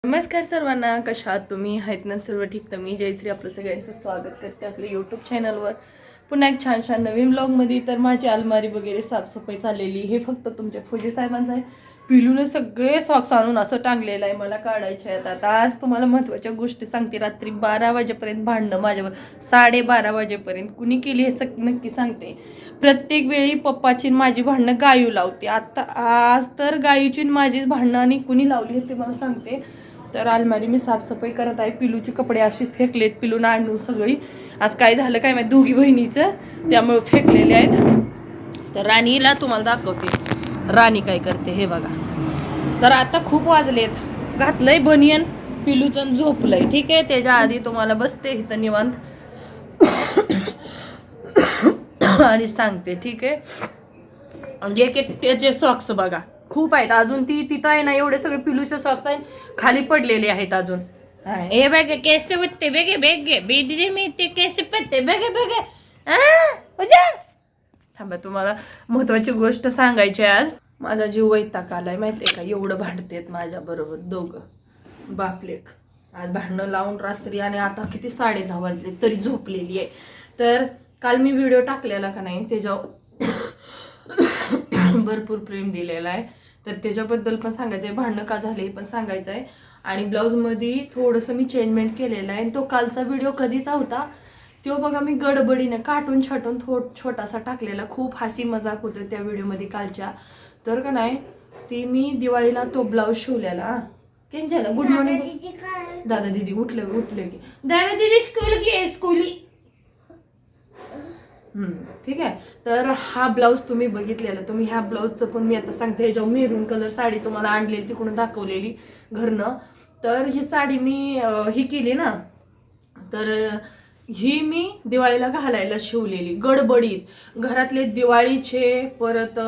नमस्कार सर्वांना, कशा आहात तुम्ही? आहेत ना सर्व ठीक? तर मी जयश्री आपलं सगळ्यांचं स्वागत करते आपल्या यूट्यूब चॅनलवर पुन्हा एक छान नवीन ब्लॉगमध्ये. तर माझी अलमारी वगैरे साफसफाई चाललेली. हे फक्त तुमच्या फौजी साहेबांचं आहे. पिलूने सगळे सॉक्स आणून असं टांगलेलं आहे, मला काढायचे आहेत. आता आज तुम्हाला महत्त्वाच्या गोष्टी सांगते. रात्री 12 वाजेपर्यंत भांडणं माझ्यावर, 12:30 वाजेपर्यंत कुणी केली हे नक्की सांगते. प्रत्येक वेळी पप्पाची माझी भांडणं गायू लावते. आता आज तर गायूची माझी भांडणं आणि कुणी लावली हे ते मला सांगते. तर अलमारी मी साफसफाई करत आहे. पिलूचे कपडे असे फेकलेत, पिलून आणून सगळी. आज काय झालं काय माहिती, दोघी बहिणीचं, त्यामुळे फेकलेले आहेत. तर राणीला तुम्हाला दाखवते राणी काय करते हे बघा. तर आता खूप वाजलेत, घातलंय बनियन, पिलूचं झोपलंय. ठीक आहे, त्याच्या आधी तुम्हाला बसते इथं निवांत आणि सांगते. ठीक आहे, म्हणजे त्याचे सॉक्स बघा खूप आहेत अजून. तिथं आहे ना, एवढे सगळे पिलूचे सॉक्स आहेत, खाली पडलेले आहेत अजून. हे बघे कैसे पत्ते, बेगे बेगे बेदरे मी ते कैसे पत्ते बेगे बेगे. थांबा, तुम्हाला महत्वाची गोष्ट सांगायची. आज माझा जीव वैताग आलाय माहितीये का. एवढं भांडतेत माझ्या बरोबर दोघं बापलेक. आज भांडणं लावून रात्री, आणि आता किती 10:30 वाजले तरी झोपलेली आहे. तर काल मी व्हिडिओ टाकलेला का नाही, त्याच्यावर भरपूर प्रेम दिलेला आहे. तर त्याच्याबद्दल पण सांगायचं आहे, भांडणं का झाले हे पण सांगायचं आहे. आणि ब्लाऊजमध्ये थोडंसं मी चेंजमेंट केलेलं आहे. तो कालचा व्हिडिओ कधीचा होता तो बघा, मी गडबडीने काटून छाटून छोटासा टाकलेला. खूप हसी मजाक होतं त्या व्हिडिओमध्ये कालच्या. तर का नाही, ती मी दिवाळीला तो ब्लाऊज शिवलेला. केंच्याला गुड मॉर्निंग दादा दीदी उठले की दादा दीदी स्कूल. ठीक आहे. तर हा ब्लाऊज तुम्ही बघितलेला, तुम्ही ह्या ब्लाऊजचं पण मी आता सांगते. ह्याच्यावर मेरून कलर साडी तुम्हाला आणलेली, तिकडून दाखवलेली घरनं. तर ही साडी मी ही केली ना, तर ही मी दिवाळीला घालायला शिवलेली गडबडीत. घरातले दिवाळीचे, परत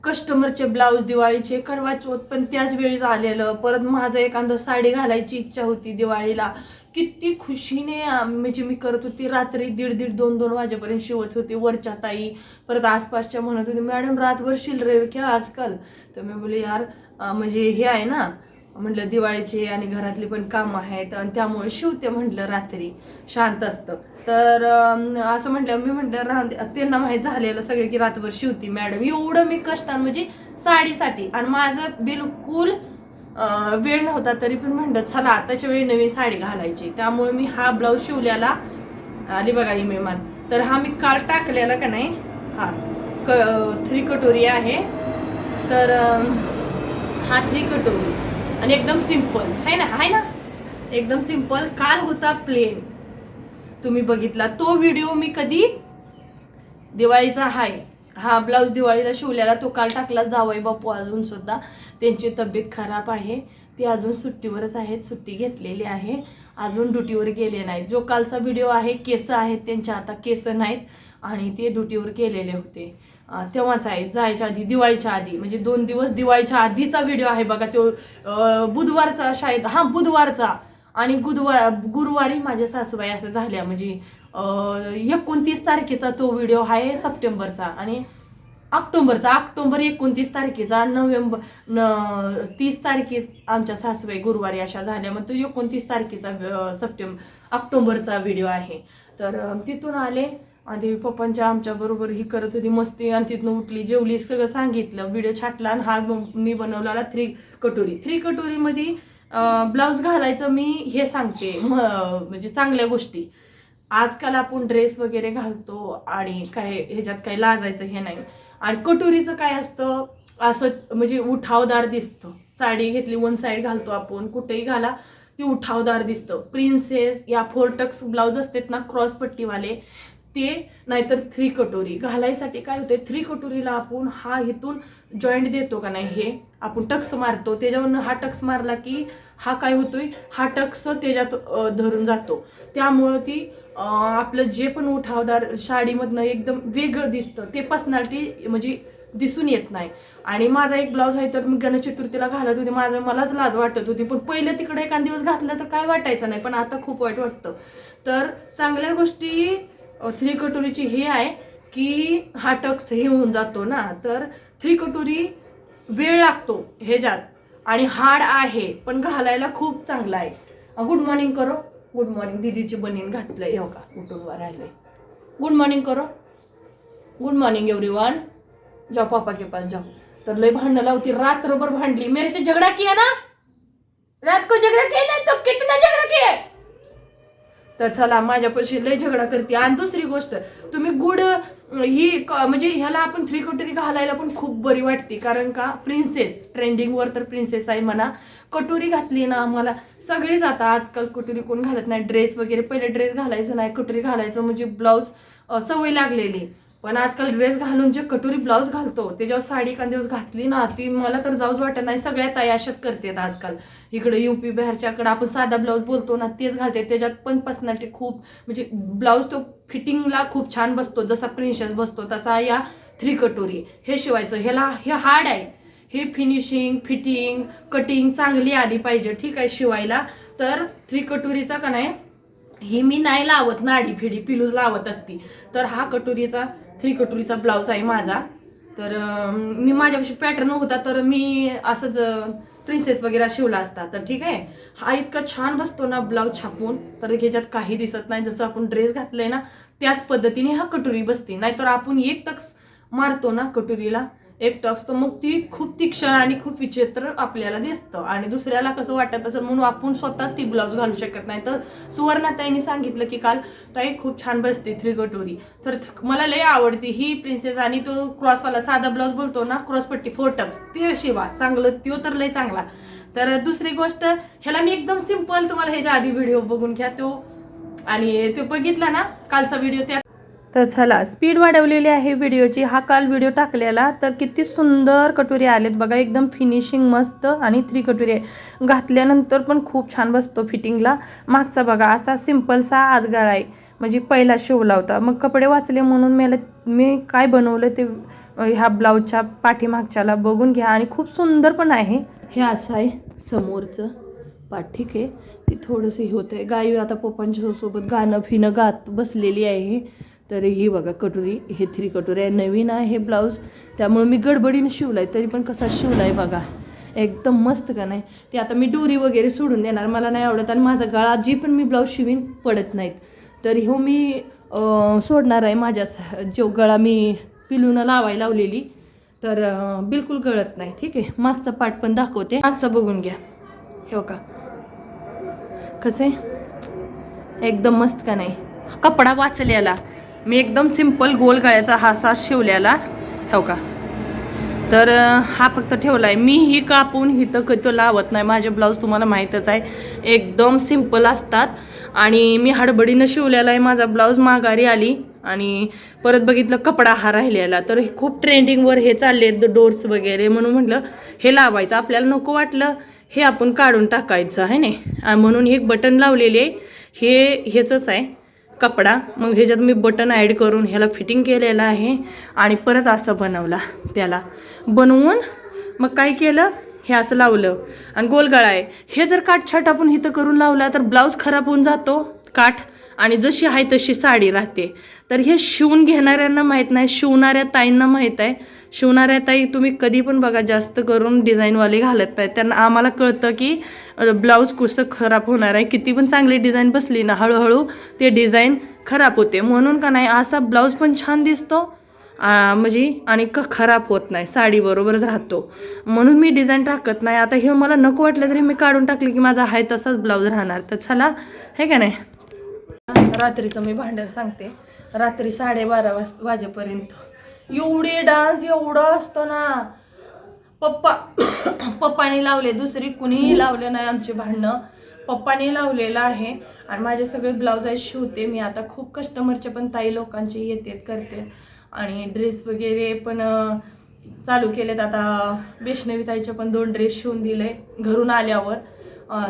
कस्टमरचे ब्लाऊज दिवाळीचे, करवा चौथ पण त्याच वेळी आलेलं. परत माझं एखादं साडी घालायची इच्छा होती दिवाळीला. किती खुशीने म्हणजे मी करत होती. रात्री 1:30-2 वाजेपर्यंत शिवत होते. वरच्या ताई परत आसपासच्या म्हणत होते, मॅडम रातभर शिल रे क्या आजकाल. तर मी बोले यार, म्हणजे हे आहे ना, म्हटलं दिवाळीचे आणि घरातली पण कामं आहेत आणि त्यामुळे शिवते म्हटलं, रात्री शांत असतं. तर असं म्हटलं, मी म्हटलं त्यांना माहीत झालेलं सगळे की रातभर शिवती मॅडम. एवढं मी कष्टान म्हणजे साडीसाठी, आणि माझं बिलकुल वेळ नव्हता. तरी पण म्हणलं चला आताच्या वेळी नवीन साडी घालायची, त्यामुळे मी हा ब्लाऊज शिवलेला. आली बघा ही मेहमान. तर हा मी काल टाकलेला का नाही, हा 3 कटोरी आहे. तर हा 3 कटोरी आणि एकदम सिंपल आहे ना, एकदम सिंपल. काल होता प्लेन, तुम्ही बघितला तो व्हिडिओ. मी कधी दिवाळीचा आहे हा ब्लाऊज दिवाळीला शिवलेला, तो काल टाकला. जावई बापू अजून सुद्धा त्यांची तब्येत खराब आहे, ते अजून सुट्टीवरच आहेत, सुट्टी घेतलेली आहे, अजून ड्युटीवर गेले नाहीत. जो कालचा व्हिडिओ आहे, केस आहेत त्यांच्या, आता केस नाहीत आणि ते ड्युटीवर गेलेले होते तेव्हाच आहे, जायच्या आधी, दिवाळीच्या आधी, म्हणजे 2 दिवस दिवाळीच्या आधीचा व्हिडिओ आहे बघा. तो बुधवारचा शायद, हा बुधवारचा. आणि गुरुवारी माझ्या सासूबाई असं झाल्या, म्हणजे 29 तारखेचा तो व्हिडिओ आहे, सप्टेंबरचा. आणि ऑक्टोबर 29 तारखेचा, नोव्हेंबर 30 तारखेत आमच्या सासूबाई गुरुवारी अशा झाल्या. मग तो 29 तारखेचा ऑक्टोबरचा व्हिडिओ आहे. तर तिथून आले आणि पप्पांच्या आमच्या बरोबर ही करत होती मस्ती, आणि तिथून उठली, जेवली, सगळं सांगितलं, व्हिडिओ छाटला. आणि हा मी बनवलेला 3 कटोरीमध्ये ब्लाऊज घालायचं. मी हे सांगते म्हणजे चांगल्या गोष्टी. आजकाल आपण ड्रेस वगैरे घालतो आणि काय ह्याच्यात काही लाजायचं हे नाही. आणि कटोरीचं काय असतं, असं म्हणजे उठावदार दिसतं. साडी घेतली 1 साईड घालतो आपण, कुठेही घाला ती उठावदार दिसतं. प्रिन्सेस या 4 टक्स ब्लाऊज असतात ना, क्रॉस पट्टीवाले, ते नाहीतर 3 कटोरी घालायसाठी काय होते, 3 कटोरीला आपण हा इथून जॉईंट देतो का नाही, हे आपण टक्स मारतो, त्याच्यावरून हा टक्स मारला की हा काय होतोय, हा टक्स त्याच्यात धरून जातो. त्यामुळं ती आपलं जे पण उठावदार साडीमधनं एकदम वेगळं दिसतं, ते पर्सनॅलिटी म्हणजे दिसून येत नाही. आणि माझा एक ब्लाऊज आहे, तर मी गणेश चतुर्थीला घालत होते, मलाच लाज वाटत होती, पण पहिलं तिकडे एखाद दिवस घातलं तर काय वाटायचं नाही, पण आता खूप वाईट वाटतं. तर चांगल्या गोष्टी 3 कटोरीची हे आहे की हा टक्स हे होऊन जातो ना. तर 3 कटोरी वेळ लागतो ह्याच्यात, आणि हार्ड आहे पण घालायला खूप चांगला आहे. गुड मॉर्निंग करो. Good morning. दीदीची बनीन घातलंय हो का, उठून वर राहिले. गुड मॉर्निंग करो. Good morning everyone. जाओ पापा के पास जाओ. तर लय भांडणं लावती, रात्रभर भांडली. मेरे से झगड़ा किया ना, रात को झगड़ा किया ना, तो कितना झगड़ा किया. तर चला माझ्यापाशी लय झगडा करते. आणि दुसरी गोष्ट, तुम्ही गुड ही म्हणजे ह्याला आपण 3 कटोरी घालायला पण खूप बरी वाटते. कारण का प्रिन्सेस ट्रेंडिंगवर तर प्रिन्सेस आहे म्हणा. कटोरी घातली ना आम्हाला सगळेच, आता आजकाल कटोरी कोण घालत नाही. ड्रेस वगैरे, पहिले ड्रेस घालायचं नाही, कटोरी घालायचं म्हणजे ब्लाऊज सवय लागलेली. पण आजकाल ड्रेस घालून जे कटोरी ब्लाऊज घालतो त्याच्यावर साडी एखाद दिवस घातली ना, ती मला तर जाऊच वाटत नाही. सगळ्या ताई अशाच करतात आजकाल. इकडे UP बिहारच्याकडे आपण साधा ब्लाऊज बोलतो ना, तेच घालते. त्याच्यात पण पर्सनॅलिटी खूप, म्हणजे ब्लाऊज तो फिटिंगला खूप छान बसतो. जसा प्रिन्सेस बसतो तसा या 3 कटोरी हे शिवायचं. ह्याला हे हार्ड आहे. हे फिनिशिंग, फिटिंग, कटिंग चांगली आली पाहिजे, ठीक आहे, शिवायला. तर 3 कटोरीचा का नाही, ही मी नाही लावत, नाडी फिडी पिलूज लावत असती. तर हा 3 कटोरीचा ब्लाऊज आहे माझा. तर मी माझ्यापाशी पॅटर्न होता तर मी असंच प्रिन्सेस वगैरे शिवला असता. तर ठीक आहे, हा इतका छान बसतो ना ब्लाऊज छापून, तर ह्याच्यात काही दिसत नाही. जसं आपण ड्रेस घातलाय ना त्याच पद्धतीने हा कटोरी बसते. नाहीतर आपण एक टक्स मारतो ना कटोरीला, एक टक्स, तर मग ती खूप तीक्ष्ण आणि खूप विचित्र आपल्याला दिसतं. आणि दुसऱ्याला कसं वाटत असेल म्हणून आपण स्वतःच ती ब्लाऊज घालू शकत नाही. तर सुवर्णाताईंनी सांगितलं की काल, ताई खूप छान बसते 3 कटोरी. तर मला लय आवडती ही प्रिन्सेस. आणि तो क्रॉसवाला साधा ब्लाऊज बोलतो ना, क्रॉसपट्टी 4 टक्स, ते शिवा चांगलं, तो तर लय चांगला. तर दुसरी गोष्ट, ह्याला मी एकदम सिंपल, तुम्हाला ह्याच्या आधी व्हिडिओ बघून घ्या तो, आणि तो बघितला ना कालचा व्हिडिओ, त्या तर चला स्पीड वाढवलेली आहे व्हिडिओची. हा काल व्हिडिओ टाकलेला, तर किती सुंदर कटोरी आलेत बघा, एकदम फिनिशिंग मस्त. आणि 3 कटोरी आहे, घातल्यानंतर पण खूप छान बसतो फिटिंगला. मागचा बघा असा सिंपलसा आजगाळा आहे, म्हणजे पहिला शिवला होता. मग कपडे वाचले म्हणून मी काय बनवलं ते ह्या ब्लाऊजच्या पाठीमागच्याला बघून घ्या. आणि खूप सुंदर पण आहे. हे असं आहे समोरचं पाठ, ठीक आहे. ते थोडंसं हे होतं आहे, गाई आता पप्पांच्या सोबत गाणं फिणं गात बसलेली आहे. तर ही बघा कटोरी, हे 3 कटोरी आहे, नवीन आहे हे ब्लाऊज, त्यामुळे मी गडबडीने शिवलाय. तरी पण कसा शिवलाय बघा, एकदम मस्त का नाही. ते आता मी दोरी वगैरे सोडून देणार, मला नाही आवडत. आणि माझा गळा जी पण मी ब्लाऊज शिवीन पडत नाहीत, तर हो मी सोडणार आहे. माझ्या जो गळा मी पिलूनं लावायला लावलेली, तर बिलकुल गळत नाही, ठीक आहे. मागचा पाठ पण दाखवते, मागचा बघून घ्या. हे का कसे एकदम मस्त का नाही. कपडा वाचलेला मी एकदम सिंपल गोल गळ्याचा हा असा शिवलेला, हो का. तर हा फक्त ठेवला आहे मी. ही कापून हिथं कधी लावत नाही. माझे ब्लाऊज तुम्हाला माहीतच आहे, एकदम सिंपल असतात. आणि मी हडबडीनं शिवलेला आहे माझा ब्लाऊज. माघारी आली आणि परत बघितलं कपडा हा राहिलेला. तर खूप ट्रेंडिंगवर हे चालले डोर्स वगैरे, म्हणून म्हटलं हे लावायचं. आपल्याला नको वाटलं हे आपण काढून टाकायचं आहे ना, म्हणून एक बटन लावलेले आहे. ह्याचंच आहे कपडा. मग ह्याच्यात मी बटन ॲड करून ह्याला फिटिंग केलेलं आहे. आणि परत असं बनवला, त्याला बनवून मग काय केलं, हे असं लावलं. आणि गोलगळा आहे. हे जर काटछाट आपण इथं करून लावला तर ब्लाऊज खराब होऊन जातो काठ, आणि जशी आहे तशी साडी राहते. तर हे शिवून घेणाऱ्यांना माहीत नाही, शिवणाऱ्या ताईंना माहीत आहे. शिवणाऱ्या ताई तुम्ही कधी पण बघा जास्त करून डिझाईनवाले घालत नाहीत. त्यांना आम्हाला कळतं की ब्लाऊज कसं खराब होणार आहे. किती पण चांगली डिझाईन बसली ना, हळूहळू ते डिझाईन खराब होते. म्हणून का नाही असा ब्लाऊज पण छान दिसतो म्हणजे, आणि खराब होत नाही, साडी बरोबरच राहतो. म्हणून मी डिझाईन टाकत नाही. आता हे मला नको वाटलं तरी मी काढून टाकले की माझा आहे तसाच ब्लाऊज राहणार. तर चला, हे का नाही. रात्रीचं मी भांडण सांगते. रात्री 12:30 वाजेपर्यंत एवढे डान्स एवढं असतं ना. पप्पाने लावले, दुसरी कुणीही लावलं नाही. आमचे भांडणं पप्पाने लावलेलं आहे. आणि माझे सगळे ब्लाऊज शिवते मी. आता खूप कस्टमरचे पण ताई लोकांचे येतात करते. आणि ड्रेस वगैरे पण चालू केलेत. आता वैष्णवी ताईचे पण 2 ड्रेस शिवून दिले घरून आल्यावर.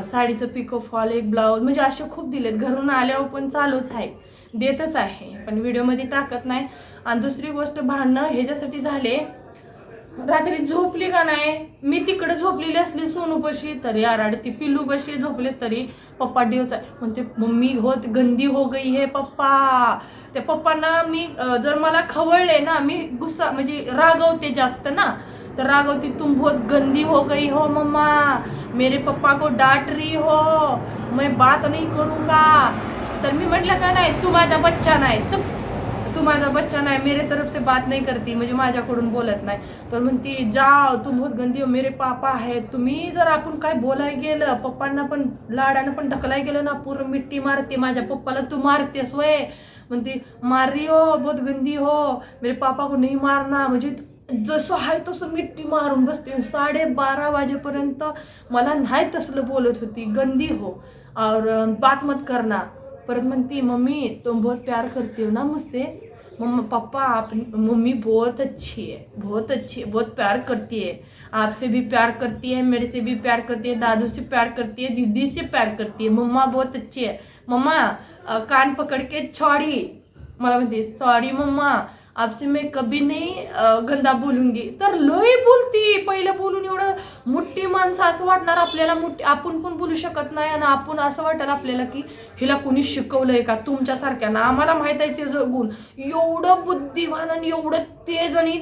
साडीचं पिको फॉल, एक ब्लाऊज, म्हणजे असे खूप दिलेत घरून आल्यावर. पण चालूच आहे, देतच आहे, पण व्हिडिओमध्ये टाकत नाही. आणि दुसरी गोष्ट, भांडणं ह्याच्यासाठी झाले, रात्री झोपली का नाही, मी तिकडे झोपलेली असली सोनूपाशी तरी आराडती, पिल्लूपाशी झोपले तरी पप्पा डिवचा म्हणते मम्मी होत गंदी हो गई हे पप्पा. त्या पप्पांना मी जर मला खवळले ना, मी गुस्सा म्हणजे रागवते जास्त ना, तर रागवती, तुम बहुत गंदी हो गई हो मम्मा, मेरे पप्पा को डांट रही हो, मैं बात नहीं करूँगा. तर मी म्हटलं का नाही, तू माझा बच्चा नाही, चुप, तू माझा बच्चा नाही, मेरे तरफ से बात नाही करती, म्हणजे माझ्याकडून बोलत नाही. तर म्हणती, जाओ तुम बहुत गंदी हो, मेरे पापा आहे. तुम्ही जर आपण काय बोलाय गेलं, पप्पांना पण लाडानं पण ढकलाय गेलं ना, पूर्ण मिट्टी मारते. माझ्या पप्पाला तू मारतेस वय, म्हणते मार रही हो, बहुत गंदी हो, मेरे पापा को नहीं मारना. म्हणजे जसं आहे तसं मिट्टी मारून बसते. 12:30 वाजेपर्यंत मला नाही तसलं बोलत होती, गंदी हो और बात मत करना. परत म्हणती, मम्मी तुम बहुत प्यार करती हो ना मुझसे. मम्मा पापा आप, मम्मी बहुत अच्छी है, बहुत अच्छी है, बहुत प्यार करती है, आपसे भी प्यार करती है, मेरे से भी प्यार करती है, दादू से प्यार करती है, दीदी से प्यार करती है, मम्मा बहुत अच्छी है. मम्मा कान पकड़ के सॉरी, मला म्हणते सॉरी मम्मा, आपसे मैं कभी नहीं गंदा बोलूंगी. तर लय बोलती. पहिलं बोलून एवढं मोठी माणसं, असं वाटणार आपल्याला मोठी, आपण पण बोलू शकत नाही. आणि आपण असं वाटेल आपल्याला की हिला कोणी शिकवलंय का, तुमच्यासारख्यानं. आम्हाला माहित आहे ते गुण. एवढं बुद्धिवान आणि एवढं तेज आणि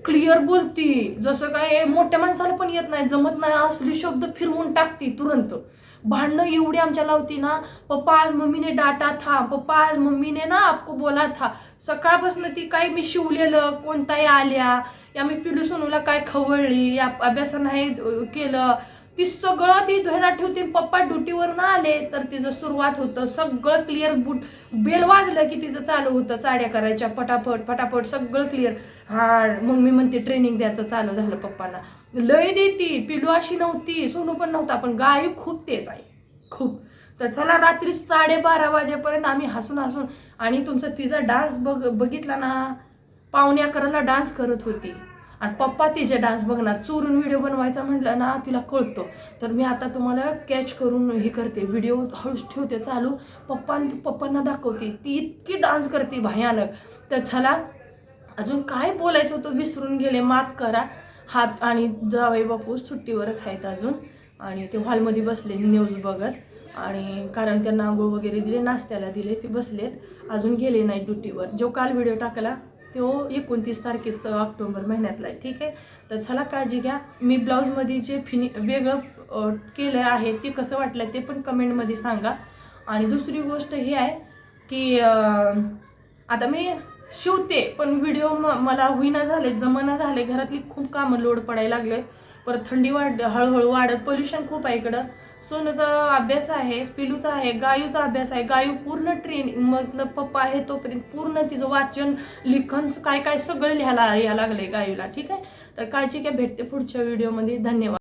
क्लिअर बोलती, जसं काय मोठ्या माणसाला पण येत नाही, जमत नाही. असली शब्द फिरवून टाकती तुरंत. भांडणं एवढी आमच्या लावती ना, पप्पा आज मम्मी ने डांटा था, पप्पा आज मम्मी ने ना आपको बोला था. सकाळपासून ती काय मी शिवलेलं, कोणताही आल्या, या मी पिलू सोनूला काय खवळली, या अभ्यास नाही केलं, ती सगळं ती ध्यानात ठेवते. पप्पा ड्युटीवर ना आले तर तिचं सुरुवात होतं सगळं क्लिअर. बेल वाजलं की तिचं चालू होतं चाड्या करायच्या, पटापट पटापट सगळं क्लिअर. हा मम्मी म्हणते ट्रेनिंग द्यायचं चालू झालं पप्पांना. लय देती. पिलू अशी नव्हती, सोनू पण नव्हता, पण गाय खूप तेज आहे, खूप. तर चला रात्री 12:30 वाजेपर्यंत आम्ही हसून हसून, आणि तुमचा तिचा डान्स बघितला ना, 11:45 डान्स करत होती. आणि पप्पा तिचे डान्स बघणार. चोरून व्हिडिओ बनवायचा म्हटलं ना तिला कळतं. तर मी आता तुम्हाला कॅच करून हे करते, व्हिडिओ हळूच ठेवते चालू, पप्पांना दाखवते. ती इतकी डान्स करते भयानक. तर चला, अजून काय बोलायचं होतं विसरून गेले, माफ करा. हात आणि जावई बापू सुट्टीवरच आहेत अजून, आणि ते हॉलमध्ये बसले न्यूज बघत. आणि कारण त्यांना आंघोळ वगैरे दिले, नाश्त्याला दिले, ते बसलेत, अजून गेले नाही ड्युटीवर. जो काल व्हिडिओ टाकला तो 29 तारखेचा ऑक्टोबर महिन्यातला आहे, ठीक आहे. तर चला काळजी घ्या. मी ब्लाऊजमध्ये जे वेगळं केलं आहे ते कसं वाटलं ते पण कमेंटमध्ये सांगा. आणि दुसरी गोष्ट ही आहे की आता मी शिवते, पण व्हिडिओ मला होईना झाले, जमना झाले, घरातली खूप कामं लोड पडायला लागले. परत थंडी हळूहळू वाढत, पोल्युशन खूप आहे इकडं. सोनूचा अभ्यास आहे, पिलूचा आहे, गायूचा अभ्यास आहे. गायू पूर्ण ट्रेनिंग, मतलब पप्पा आहे तोपर्यंत पूर्ण तिचं वाचन, लिखन, काय काय सगळं लिहायला लागले गायूला, ठीक आहे. तर काळजी घ्या, भेटते पुढच्या व्हिडिओमध्ये. धन्यवाद.